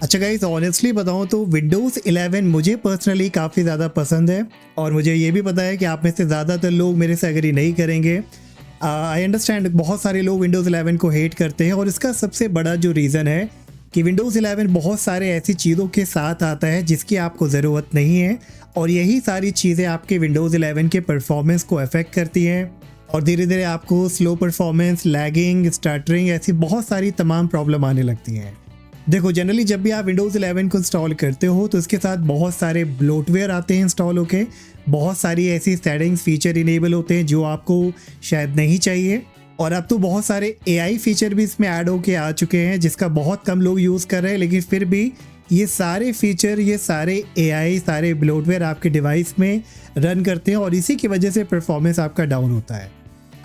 अच्छा guys, honestly बताऊं तो विंडोज़ 11 मुझे पर्सनली काफ़ी ज़्यादा पसंद है और मुझे ये भी पता है कि आप में से ज़्यादातर लोग मेरे से एग्री नहीं करेंगे। आई अंडरस्टैंड बहुत सारे लोग विंडोज़ 11 को हेट करते हैं और इसका सबसे बड़ा जो रीज़न है कि विंडोज़ 11 बहुत सारे ऐसी चीज़ों के साथ आता है जिसकी आपको ज़रूरत नहीं है और यही सारी चीज़ें आपके विंडोज़ 11 के परफॉर्मेंस को अफेक्ट करती हैं और धीरे धीरे आपको स्लो परफॉर्मेंस, लैगिंग, स्टटरिंग ऐसी बहुत सारी तमाम प्रॉब्लम आने लगती हैं। देखो, जनरली जब भी आप विंडोज़ 11 को इंस्टॉल करते हो तो इसके साथ बहुत सारे ब्लोटवेयर आते हैं इंस्टॉल होके, बहुत सारी ऐसी सेटिंग्स फीचर इनेबल होते हैं जो आपको शायद नहीं चाहिए और अब तो बहुत सारे AI फीचर भी इसमें ऐड होके आ चुके हैं जिसका बहुत कम लोग यूज़ कर रहे हैं, लेकिन फिर भी ये सारे फीचर, ये सारे AI, सारे ब्लोटवेयर आपके डिवाइस में रन करते हैं और इसी की वजह से परफॉर्मेंस आपका डाउन होता है।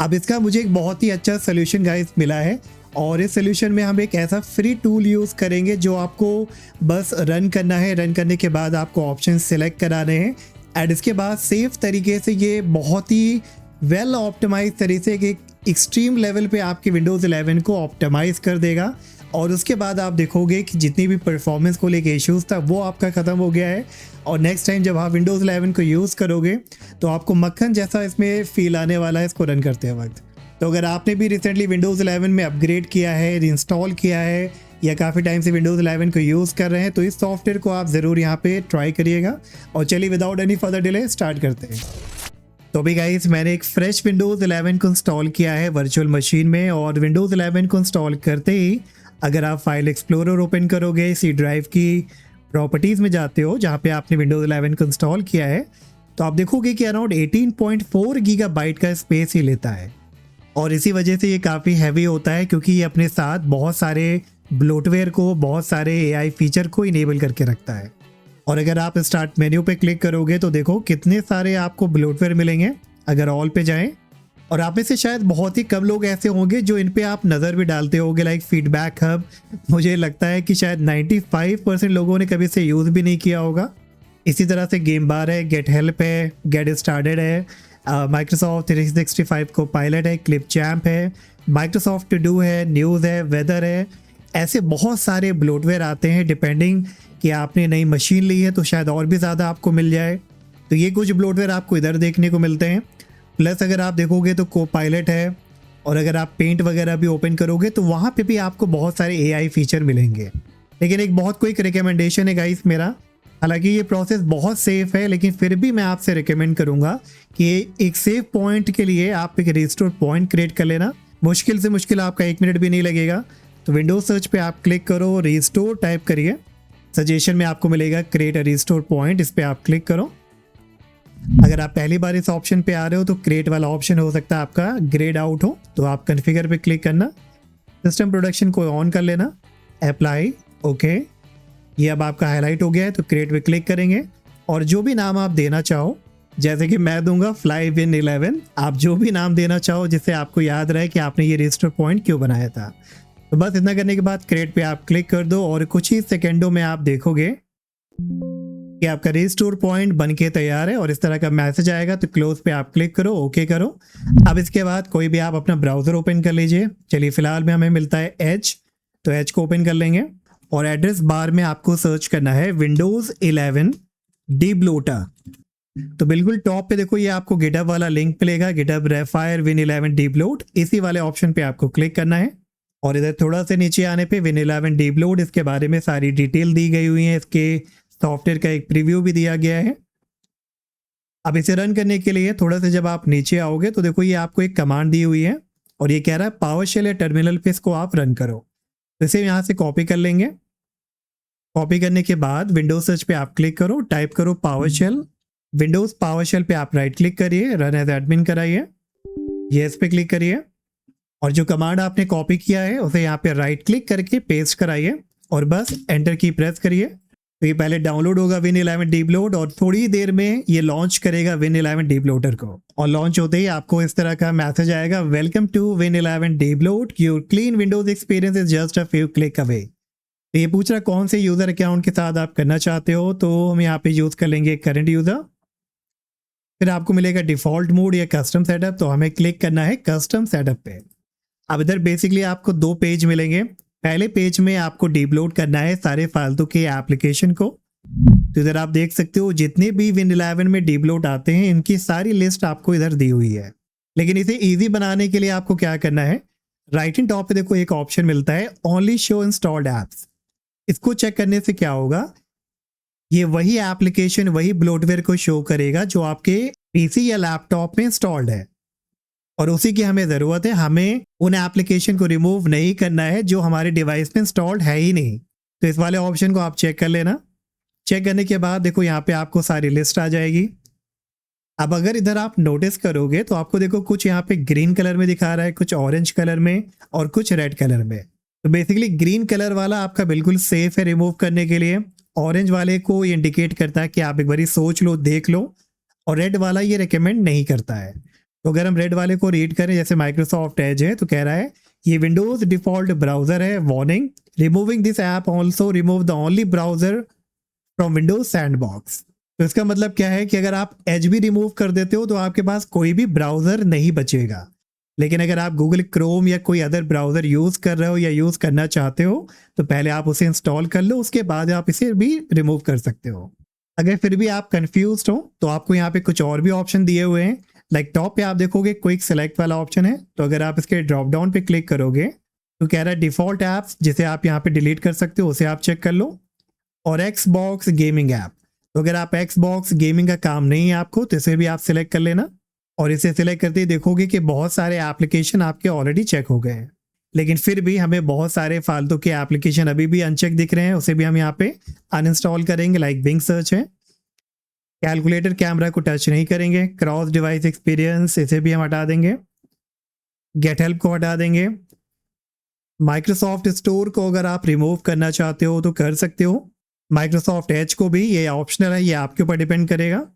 अब इसका मुझे एक बहुत ही अच्छा सोल्यूशन गाइस मिला है और इस सोल्यूशन में हम एक ऐसा फ्री टूल यूज़ करेंगे जो आपको बस रन करना है। रन करने के बाद आपको ऑप्शन सेलेक्ट कराने हैं एंड इसके बाद सेफ तरीके से ये बहुत ही वेल ऑप्टिमाइज तरीके से एक एक्सट्रीम लेवल पे आपके विंडोज़ 11 को ऑप्टिमाइज कर देगा और उसके बाद आप देखोगे कि जितनी भी परफॉर्मेंस को लेके इश्यूज़ था वो आपका ख़त्म हो गया है और नेक्स्ट टाइम जब आप विंडोज़ 11 को यूज़ करोगे तो आपको मक्खन जैसा इसमें फ़ील आने वाला है इसको रन करते वक्त। तो अगर आपने भी रिसेंटली विंडोज़ 11 में अपग्रेड किया है, रीइंस्टॉल किया है या काफ़ी टाइम से विंडोज़ 11 को यूज़ कर रहे हैं तो इस सॉफ्टवेयर को आप ज़रूर यहाँ पे ट्राई करिएगा। और चलिए without any further delay start करते हैं। तो अभी गाइस, मैंने एक फ्रेश विंडोज़ 11 को इंस्टॉल किया है वर्चुअल मशीन में और विंडोज़ 11 को इंस्टॉल करते ही अगर आप फाइल एक्सप्लोरर ओपन करोगे, सी ड्राइव की प्रॉपर्टीज़ में जाते हो जहाँ पे आपने विंडोज़ 11 को इंस्टॉल किया है तो आप देखोगे कि अराउंड 18.4 गीगाबाइट का स्पेस ही लेता है और इसी वजह से ये काफ़ी हैवी होता है क्योंकि ये अपने साथ बहुत सारे ब्लोटवेयर को, बहुत सारे AI फीचर को इनेबल करके रखता है। और अगर आप स्टार्ट मेन्यू पे क्लिक करोगे तो देखो कितने सारे आपको ब्लोटवेयर मिलेंगे। अगर ऑल पे जाएं और आप में से शायद बहुत ही कम लोग ऐसे होंगे जो इन पे आप नज़र भी डालते होंगे, लाइक फीडबैक हब। मुझे लगता है कि शायद 95% लोगों ने कभी इसे यूज़ भी नहीं किया होगा। इसी तरह से गेम बार है, गेट हेल्प है, गेट स्टार्टेड है, माइक्रोसॉफ्ट 365 को पायलट है, क्लिप चैम्प है, माइक्रोसॉफ्ट टू डू है, न्यूज़ है, वेदर है। ऐसे बहुत सारे ब्लोटवेयर आते हैं डिपेंडिंग कि आपने नई मशीन ली है तो शायद और भी ज़्यादा आपको मिल जाए। तो ये कुछ ब्लोटवेयर आपको इधर देखने को मिलते हैं। प्लस अगर आप देखोगे तो को पायलट है और अगर आप पेंट वगैरह भी ओपन करोगे तो वहाँ पे भी आपको बहुत सारे AI फीचर मिलेंगे। लेकिन एक बहुत क्विक रिकमेंडेशन है गाइस मेरा, हालांकि ये प्रोसेस बहुत सेफ है लेकिन फिर भी मैं आपसे रिकमेंड करूंगा कि एक सेफ पॉइंट के लिए आप एक रिस्टोर पॉइंट क्रिएट कर लेना। मुश्किल से मुश्किल आपका 1 मिनट भी नहीं लगेगा। तो विंडोज सर्च पे आप क्लिक करो, रिस्टोर टाइप करिए, सजेशन में आपको मिलेगा क्रिएट अ रिस्टोर पॉइंट, इस पर आप क्लिक करो। अगर आप पहली बार इस ऑप्शन पे आ रहे हो तो क्रिएट वाला ऑप्शन हो सकता है आपका ग्रेड आउट हो, तो आप कॉन्फ़िगर पे क्लिक करना, सिस्टम प्रोडक्शन को ऑन कर लेना, अप्लाई, ओके। ये अब आपका हाईलाइट हो गया है तो क्रिएट पे क्लिक करेंगे और जो भी नाम आप देना चाहो, जैसे कि मैं दूंगा फ्लाई विन 11, आप जो भी नाम देना चाहो जिससे आपको याद रहे कि आपने ये रिस्टोर पॉइंट क्यों बनाया था। तो बस इतना करने के बाद क्रिएट पे आप क्लिक कर दो और कुछ ही सेकेंडों में आप देखोगे कि आपका रिस्टोर पॉइंट बन के तैयार है और इस तरह का मैसेज आएगा। तो क्लोज पे आप क्लिक करो, ओके करो। अब इसके बाद कोई भी आप अपना ब्राउज़र ओपन कर लीजिए। चलिए फिलहाल में हमें मिलता है एज, तो एज को ओपन कर लेंगे और एड्रेस बार में आपको सर्च करना है विंडोज़ 11 डीब्लोटर। तो बिल्कुल टॉप पे देखो ये आपको गिटहब वाला लिंक मिलेगा, गिटहब रेफायर विन 11 डीब्लोट, इसी वाले ऑप्शन पे आपको क्लिक करना है और इधर थोड़ा सा नीचे आने पे विन 11 डीब्लोट, इसके बारे में सारी डिटेल दी गई हुई है, इसके सॉफ्टवेयर का एक प्रीव्यू भी दिया गया है। अब इसे रन करने के लिए थोड़ा सा जब आप नीचे आओगे तो देखो ये आपको एक कमांड दी हुई है और ये कह रहा है पावरशेल या टर्मिनल पे इसको आप रन करो। तो इसे यहाँ से कॉपी कर लेंगे। कॉपी करने के बाद विंडोज सर्च पे आप क्लिक करो, टाइप करो पावरशेल, विंडोज पावरशेल पे आप राइट क्लिक करिए, रन एज एडमिन कराइए, यस पे क्लिक करिए और जो कमांड आपने कॉपी किया है उसे यहाँ पे राइट क्लिक करके पेस्ट कराइए और बस एंटर की प्रेस करिए। तो ये पहले डाउनलोड होगा विन 11 डीब्लोट और थोड़ी देर में ये लॉन्च करेगा विन 11 डीब्लोटर को और लॉन्च होते ही आपको इस तरह का मैसेज आएगा, welcome to Win 11 debloat, your clean Windows experience is just a few click away. तो ये पूछ रहा कौन से यूज़र अकाउंट के साथ आप करना चाहते हो, तो हम यहाँ पे यूज़ कर लेंगे करंट यूज़र। फिर आपको मिलेगा डिफ़ॉल्ट मोड या कस्टम सेटअप, तो हमें क्लिक करना है कस्टम सेटअप पे। अब इधर बेसिकली आपको 2 पेज मिलेंगे। पहले पेज में आपको डीपलोड करना है सारे फालतू के एप्लीकेशन को। तो इधर आप देख सकते हो जितने भी विंड 11 में डीपलोड आते हैं इनकी सारी लिस्ट आपको इधर दी हुई है। लेकिन इसे इजी बनाने के लिए आपको क्या करना है, राइट इन टॉप पे देखो एक ऑप्शन मिलता है ओनली शो इंस्टॉल्ड एप्स। इसको चेक करने से क्या होगा, ये वही एप्लीकेशन वही ब्लोटवेयर को शो करेगा जो आपके पीसी या लैपटॉप में इंस्टॉल्ड है, और उसी की हमें ज़रूरत है। हमें उन एप्लीकेशन को रिमूव नहीं करना है जो हमारे डिवाइस में इंस्टॉल्ड है ही नहीं। तो इस वाले ऑप्शन को आप चेक कर लेना। चेक करने के बाद देखो यहाँ पे आपको सारी लिस्ट आ जाएगी। अब अगर इधर आप नोटिस करोगे तो आपको देखो कुछ यहाँ पे ग्रीन कलर में दिखा रहा है, कुछ ऑरेंज कलर में और कुछ रेड कलर में। तो बेसिकली ग्रीन कलर वाला आपका बिल्कुल सेफ है रिमूव करने के लिए, ऑरेंज वाले को ये इंडिकेट करता है कि आप एक बारी सोच लो देख लो, और रेड वाला ये रिकमेंड नहीं करता है। तो अगर हम रेड वाले को रीड करें, जैसे माइक्रोसॉफ्ट एज है, तो कह रहा है ये विंडोज डिफॉल्ट ब्राउजर है, warning removing this app also remove the only browser from Windows sandbox. तो इसका मतलब क्या है कि अगर आप एज भी रिमूव कर देते हो तो आपके पास कोई भी ब्राउजर नहीं बचेगा। लेकिन अगर आप गूगल क्रोम या कोई अदर ब्राउजर यूज़ कर रहे हो या यूज़ करना चाहते हो तो पहले आप उसे इंस्टॉल कर लो, उसके बाद आप इसे भी रिमूव कर सकते हो। अगर फिर भी आप कंफ्यूज्ड हो तो आपको यहाँ पे कुछ और भी ऑप्शन दिए हुए हैं। लाइक टॉप पे आप देखोगे क्विक सेलेक्ट वाला ऑप्शन है, तो अगर आप इसके ड्रॉप डाउन पे क्लिक करोगे तो कह रहा है डिफ़ॉल्ट ऐप्स, जिसे आप यहाँ पे डिलीट कर सकते हो, उसे आप चेक कर लो, और एक्सबॉक्स गेमिंग ऐप। तो अगर आप एक्सबॉक्स गेमिंग का काम नहीं है आपको तो इसे भी आप सिलेक्ट कर लेना, और इसे सिलेक्ट करते ही देखोगे कि बहुत सारे एप्लीकेशन आपके ऑलरेडी चेक हो गए हैं। लेकिन फिर भी हमें बहुत सारे फालतू के एप्लीकेशन अभी भी अनचेक दिख रहे हैं, उसे भी हम यहाँ पे अनइंस्टॉल करेंगे। लाइक बिंग सर्च है, कैलकुलेटर कैमरा को टच नहीं करेंगे, क्रॉस डिवाइस एक्सपीरियंस इसे भी हम हटा देंगे, गेट हेल्प को हटा देंगे। माइक्रोसॉफ्ट स्टोर को अगर आप रिमूव करना चाहते हो तो कर सकते हो, माइक्रोसॉफ्ट एज को भी, ये ऑप्शनल है, ये आपके ऊपर डिपेंड करेगा।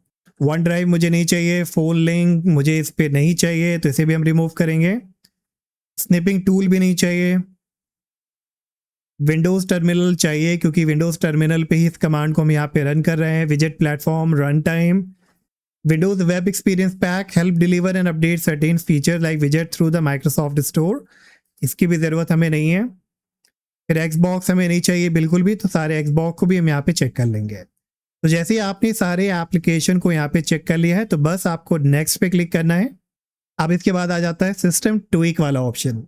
वन ड्राइव मुझे नहीं चाहिए, फोन लिंक मुझे इस पर नहीं चाहिए, तो इसे भी हम रिमूव करेंगे। स्निपिंग टूल भी नहीं चाहिए। विंडोज़ टर्मिनल चाहिए क्योंकि विंडोज़ टर्मिनल पे ही इस कमांड को हम यहाँ पे रन कर रहे हैं। विजेट platform, run time, Windows web experience pack help deliver and update certain feature like विजेट through the Microsoft store, इसकी भी ज़रूरत हमें नहीं है। फिर एक्सबॉक्स हमें नहीं चाहिए बिल्कुल भी, तो सारे एक्सबॉक्स को भी हम यहाँ पे चेक कर लेंगे। तो जैसे ही आपने सारे एप्लीकेशन को यहाँ पे चेक कर लिया है तो बस आपको नेक्स्ट पे क्लिक करना है। अब इसके बाद आ जाता है सिस्टम ट्विक वाला ऑप्शन।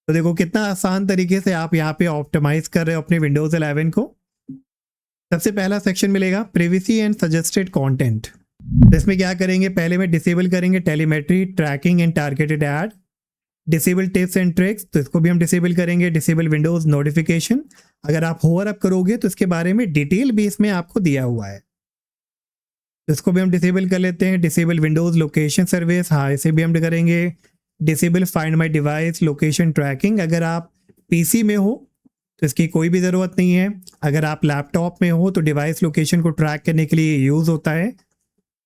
तो देखो कितना आसान तरीके से आप यहाँ पे ऑप्टिमाइज कर रहे हो अपने विंडोज 11 को। सबसे पहला सेक्शन मिलेगा प्रिवेसी एंड सजेस्टेड कंटेंट। इसमें क्या करेंगे, पहले में डिसेबल करेंगे telemetry, tracking and targeted ad, disable tips and tricks, तो इसको भी हम डिसेबल करेंगे। डिसेबल विंडोज नोटिफिकेशन, अगर आप होवर अप करोगे तो इसके बारे में डिटेल भी इसमें आपको दिया हुआ है, तो इसको भी हम डिसेबल कर लेते हैं। डिसेबल विंडोज लोकेशन सर्विस, हाँ इसे भी हम करेंगे। Disable find my device location tracking, अगर आप पीसी में हो तो इसकी कोई भी ज़रूरत नहीं है, अगर आप लैपटॉप में हो तो डिवाइस लोकेशन को ट्रैक करने के लिए यूज़ होता है,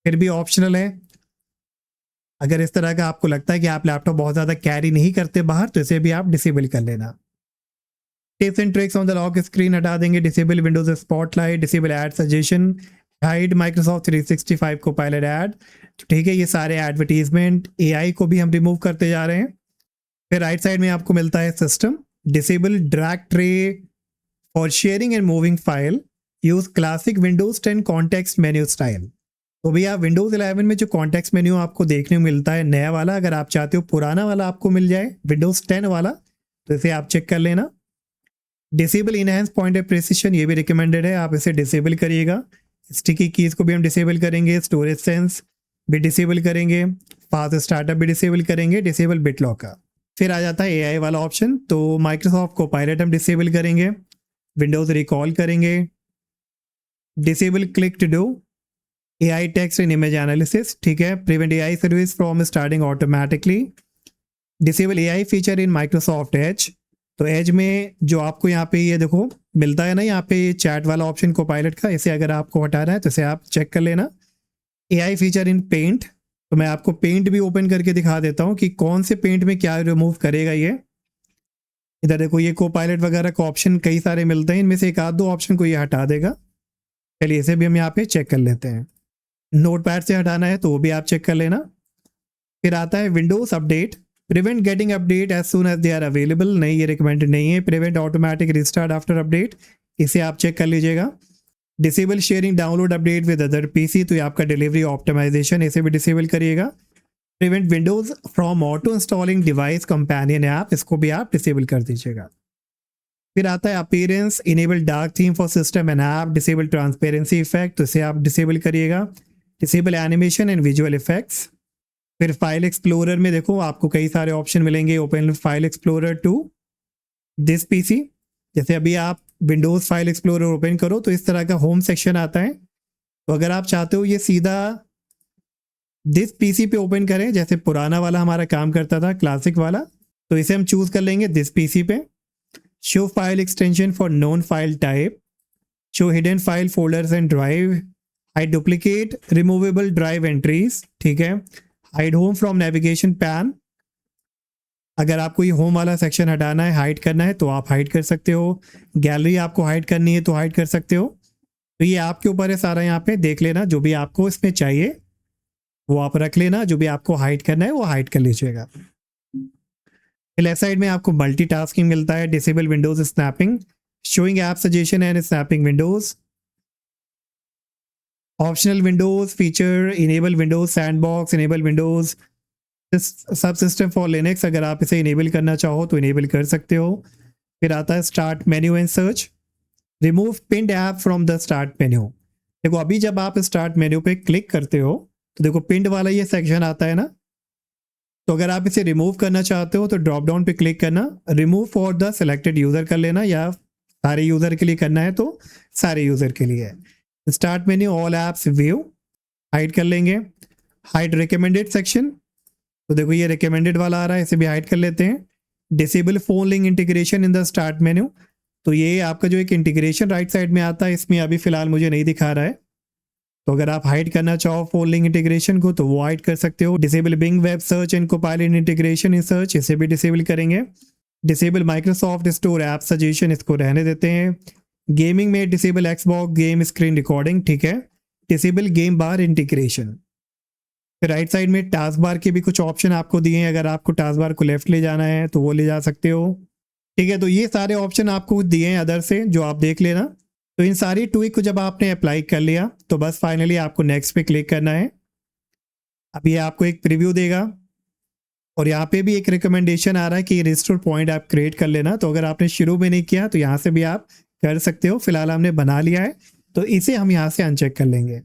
फिर भी ऑप्शनल है। अगर इस तरह का आपको लगता है कि आप लैपटॉप बहुत ज़्यादा कैरी नहीं करते बाहर तो इसे भी आप डिसेबल कर लेना। Tips and tricks on the lock screen हटा देंगे। Disable Windows Spotlight, disable ad suggestion, hide Microsoft 365 को पायलट ऐड, तो ठीक है, ये सारे एडवर्टीजमेंट, एआई को भी हम रिमूव करते जा रहे हैं। फिर राइट साइड में आपको मिलता है system, disable drag tray for sharing and moving file, use classic Windows 10 context menu style. तो भैया विंडोज 11 में जो कॉन्टेक्स्ट मेन्यू आपको देखने को मिलता है नया वाला, अगर आप चाहते हो पुराना वाला आपको मिल जाए विंडोज 10 वाला, तो इसे आप चेक कर लेना। Disable enhance point of precision, ये भी रिकमेंडेड है, आप इसे डिसेबल करिएगा। स्टिकी कीज को भी हम डिसेबल करेंगे, स्टोरेज सेंस भी डिसेबल करेंगे, फास्ट स्टार्टअप भी डिसेबल करेंगे, डिसेबल बिटलॉक का। फिर आ जाता है एआई वाला ऑप्शन, तो माइक्रोसॉफ्ट को पायलट हम डिसेबल करेंगे, विंडोज रिकॉल करेंगे, disable click to do, AI text and image analysis, ठीक है, prevent AI service from starting automatically, disable AI feature in Microsoft Edge. तो एज में जो आपको यहाँ पे ये देखो मिलता है ना, यहाँ पे चैट वाला ऑप्शन को पायलट का, इसे अगर आपको हटाना है तो इसे आप चेक कर लेना। एआई फीचर इन पेंट, तो मैं आपको पेंट भी ओपन करके दिखा देता हूँ कि कौन से पेंट में क्या रिमूव करेगा ये। इधर देखो ये को पायलट वगैरह का ऑप्शन कई सारे मिलते हैं, इनमें से एक आध दो ऑप्शन को ये हटा देगा। चलिए इसे भी हम यहाँ पे चेक कर लेते हैं। नोटपैड से हटाना है तो वो भी आप चेक कर लेना। फिर आता है Windows update, prevent getting update as soon as they are available, नहीं ये रिकमेंडेड नहीं है। Prevent automatic restart after update, इसे आप चेक कर लीजिएगा। Disable sharing download update with other PC, तो ये आपका डिलीवरी ऑप्टिमाइजेशन, इसे भी डिसेबल करिएगा। Prevent Windows from auto installing device companion app, इसको भी आप डिसेबल कर दीजिएगा। फिर आता है appearance, enable dark theme for system and app, disable transparency effect, तो इसे आप डिसेबल करिएगा। Disable animation and visual effects. फिर फाइल एक्सप्लोरर में देखो आपको कई सारे ऑप्शन मिलेंगे। Open file explorer to this PC, जैसे अभी आप विंडोज़ फाइल एक्सप्लोरर ओपन करो तो इस तरह का होम सेक्शन आता है। तो अगर आप चाहते हो ये सीधा दिस पीसी पे ओपन करें, जैसे पुराना वाला हमारा काम करता था क्लासिक वाला, तो इसे हम चूज कर लेंगे दिस पीसी पे। Show file extension for non file type, show hidden file folders and drive, hide duplicate removable drive entries, ठीक है। Hide home from navigation pan, अगर आपको ये होम वाला सेक्शन हटाना है, हाइड करना है तो आप हाइड कर सकते हो। गैलरी आपको हाइड करनी है तो हाइड कर सकते हो। तो ये आपके ऊपर है सारा, यहाँ पे देख लेना जो भी आपको इसमें चाहिए वो आप रख लेना, जो भी आपको हाइड करना है वो हाइड कर लीजिएगा। लेफ्ट साइड में आपको मल्टीटास्किंग मिलता है, disable Windows snapping, showing app suggestion and snapping Windows, optional Windows feature, enable Windows sandbox, enable Windows सब सिस्टम फॉर लिनक्स, अगर आप इसे इनेबल करना चाहो तो इनेबल कर सकते हो। फिर आता है start menu and search, remove pinned app from the start menu. देखो अभी जब आप स्टार्ट मेन्यू पे क्लिक करते हो तो देखो पिन्ड वाला ये सेक्शन आता है ना, तो अगर आप इसे रिमूव करना चाहते हो तो ड्रॉप डाउन पे क्लिक करना, remove for the selected user कर लेना, या सारे यूज़र के लिए करना है तो सारे यूज़र के लिए। Start menu all apps view, hide कर लेंगे। हाइड रिकमेंडेड सेक्शन, तो देखो ये रिकमेंडेड वाला आ रहा है, इसे भी हाइड कर लेते हैं। Disable phone link integration in the start menu, तो ये आपका जो एक इंटीग्रेशन राइट साइड में आता है इसमें अभी फिलहाल मुझे नहीं दिखा रहा है, तो अगर आप हाइड करना चाहो फोन लिंक इंटीग्रेशन को तो वो हाइड कर सकते हो। Disable Bing web search and Copilot integration in search, इसे भी डिसेबल करेंगे। Disable Microsoft Store app suggestion, इसको रहने देते हैं। गेमिंग में disable Xbox game screen recording, ठीक है। Disable game bar integration. फिर राइट साइड में टास्क बार के भी कुछ ऑप्शन आपको दिए हैं, अगर आपको टास्क बार को लेफ्ट ले जाना है तो वो ले जा सकते हो, ठीक है। तो ये सारे ऑप्शन आपको दिए हैं अदर से, जो आप देख लेना। तो इन सारी ट्विक को जब आपने अप्लाई कर लिया तो बस फाइनली आपको नेक्स्ट पे क्लिक करना है। अब ये आपको एक प्रीव्यू देगा और यहाँ पे भी एक रिकमेंडेशन आ रहा है कि रिस्टोर पॉइंट आप क्रिएट कर लेना, तो अगर आपने शुरू में नहीं किया तो यहाँ से भी आप कर सकते हो। फिलहाल हमने बना लिया है तो इसे हम यहाँ से अनचेक कर लेंगे।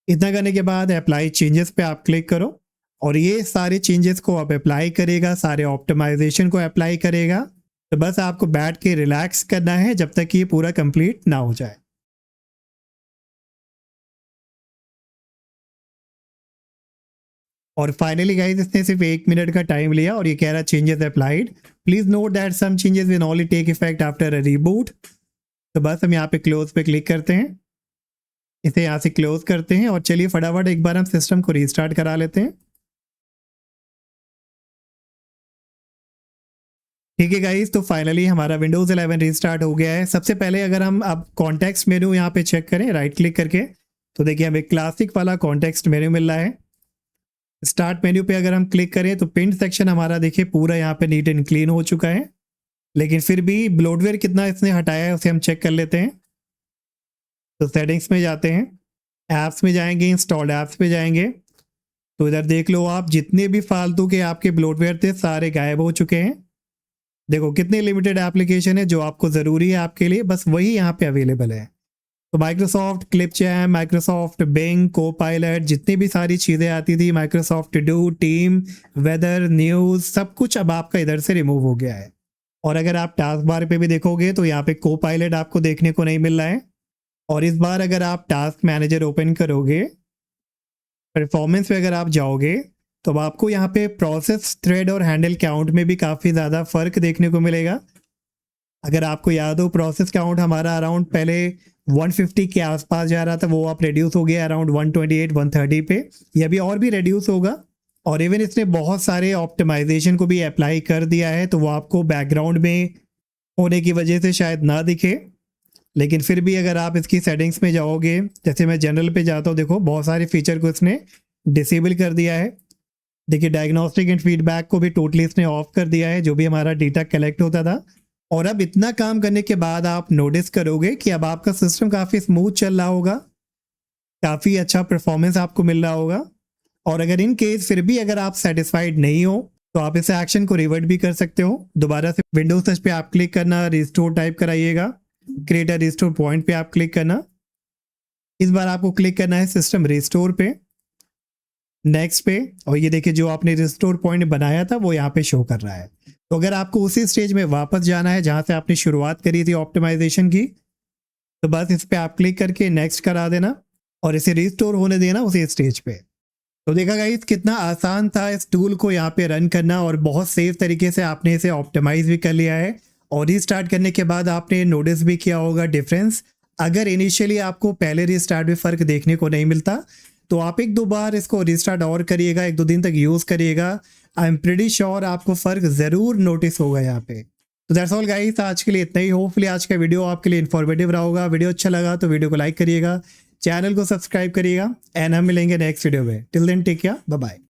इतना करने के बाद अप्लाई चेंजेस पे आप क्लिक करो और ये सारे चेंजेस को आप अप्लाई करेगा, सारे ऑप्टिमाइजेशन को अप्लाई करेगा। तो बस आपको बैठ के रिलैक्स करना है जब तक ये पूरा कंप्लीट ना हो जाए। और फाइनली गाइस इसने सिर्फ 1 मिनट का टाइम लिया और ये कह रहा changes applied, please note that some changes will only take effect after a reboot. तो बस हम यहाँ पे क्लोज पे क्लिक करते हैं, इसे यहाँ से क्लोज करते हैं और चलिए फटाफट एक बार हम सिस्टम को रीस्टार्ट करा लेते हैं। ठीक है गाइस, तो फाइनली हमारा विंडोज 11 रीस्टार्ट हो गया है। सबसे पहले अगर हम अब कॉन्टेक्स्ट मेनू यहाँ पे चेक करें राइट क्लिक करके, तो देखिए हमें क्लासिक वाला कॉन्टेक्स्ट मेनू मिल रहा है। स्टार्ट मेन्यू पे अगर हम क्लिक करें तो पिन सेक्शन हमारा देखिए पूरा यहाँ पे नीट एंड क्लीन हो चुका है, लेकिन फिर भी ब्लोटवेयर कितना इसने हटाया है उसे हम चेक कर लेते हैं। तो सेटिंग्स में जाते हैं, ऐप्स में जाएंगे, इंस्टॉल्ड ऐप्स पे जाएंगे, तो इधर देख लो आप जितने भी फालतू के आपके ब्लोटवेयर थे सारे गायब हो चुके हैं। देखो कितने लिमिटेड एप्लीकेशन है जो आपको ज़रूरी है आपके लिए, बस वही यहाँ पे अवेलेबल है। तो Microsoft Clipchamp, Microsoft Bing, Copilot, जितनी भी सारी चीज़ें आती थी, Microsoft to do, team, weather, news, सब कुछ अब आपका इधर से रिमूव हो गया है। और अगर आप टास्क बार पे भी देखोगे तो यहाँ पे कोपायलट आपको देखने को नहीं मिल रहा है। और इस बार अगर आप टास्क मैनेजर ओपन करोगे, परफॉर्मेंस पे अगर आप जाओगे तो आपको यहाँ पे प्रोसेस, थ्रेड और हैंडल काउंट में भी काफ़ी ज़्यादा फ़र्क देखने को मिलेगा। अगर आपको याद हो प्रोसेस काउंट हमारा अराउंड पहले 150 के आसपास जा रहा था, वो आप रिड्यूस हो गया अराउंड 128, 130 पे, ये अभी और भी रिड्यूस होगा। और इवन इसने बहुत सारे ऑप्टिमाइजेशन को भी अप्लाई कर दिया है, तो वो आपको बैकग्राउंड में होने की वजह से शायद ना दिखे, लेकिन फिर भी अगर आप इसकी सेटिंग्स में जाओगे, जैसे मैं जनरल पे जाता हूँ, देखो बहुत सारे फीचर को इसने डिसेबल कर दिया है। देखिए डायग्नोस्टिक एंड फीडबैक को भी टोटली इसने ऑफ कर दिया है, जो भी हमारा डेटा कलेक्ट होता था। और अब इतना काम करने के बाद आप नोटिस करोगे कि अब आपका सिस्टम काफ़ी स्मूथ चल रहा होगा, काफ़ी अच्छा परफॉर्मेंस आपको मिल रहा होगा। और अगर इन केस फिर भी अगर आप सेटिस्फाइड नहीं हो तो आप इस एक्शन को रिवर्ट भी कर सकते हो। दोबारा से विंडोज टच पे आप क्लिक करना, रिस्टोर टाइप कराइएगा, क्रिएट अ रिस्टोर पॉइंट पे आप क्लिक करना। इस बार आपको क्लिक करना है सिस्टम रिस्टोर पे, नेक्स्ट पे, और ये देखिए जो आपने रिस्टोर पॉइंट बनाया था वो यहाँ पे शो कर रहा है। तो अगर आपको उसी स्टेज में वापस जाना है जहाँ से आपने शुरुआत करी थी ऑप्टिमाइजेशन की, तो बस इस पर आप क्लिक करके नेक्स्ट करा देना और इसे रिस्टोर होने देना उसी स्टेज पे। तो देखा गाइस कितना आसान था इस टूल को यहाँ पे रन करना, और बहुत सेफ तरीके से आपने इसे ऑप्टिमाइज भी कर लिया है। और रीस्टार्ट करने के बाद आपने नोटिस भी किया होगा डिफरेंस। अगर इनिशियली आपको पहले रीस्टार्ट में फ़र्क देखने को नहीं मिलता तो आप एक दो बार इसको रीस्टार्ट और करिएगा, एक दो दिन तक यूज़ करिएगा। आई एम प्रीटी श्योर आपको फ़र्क ज़रूर नोटिस होगा यहाँ पे। तो दैट्स ऑल गाइस, आज के लिए इतना ही। होपफुली आज का वीडियो आपके लिए इन्फॉर्मेटिव रहा होगा। वीडियो अच्छा लगा तो वीडियो को लाइक करिएगा, चैनल को सब्सक्राइब करिएगा, एंड हम मिलेंगे नेक्स्ट वीडियो में। Till then take care, bye bye.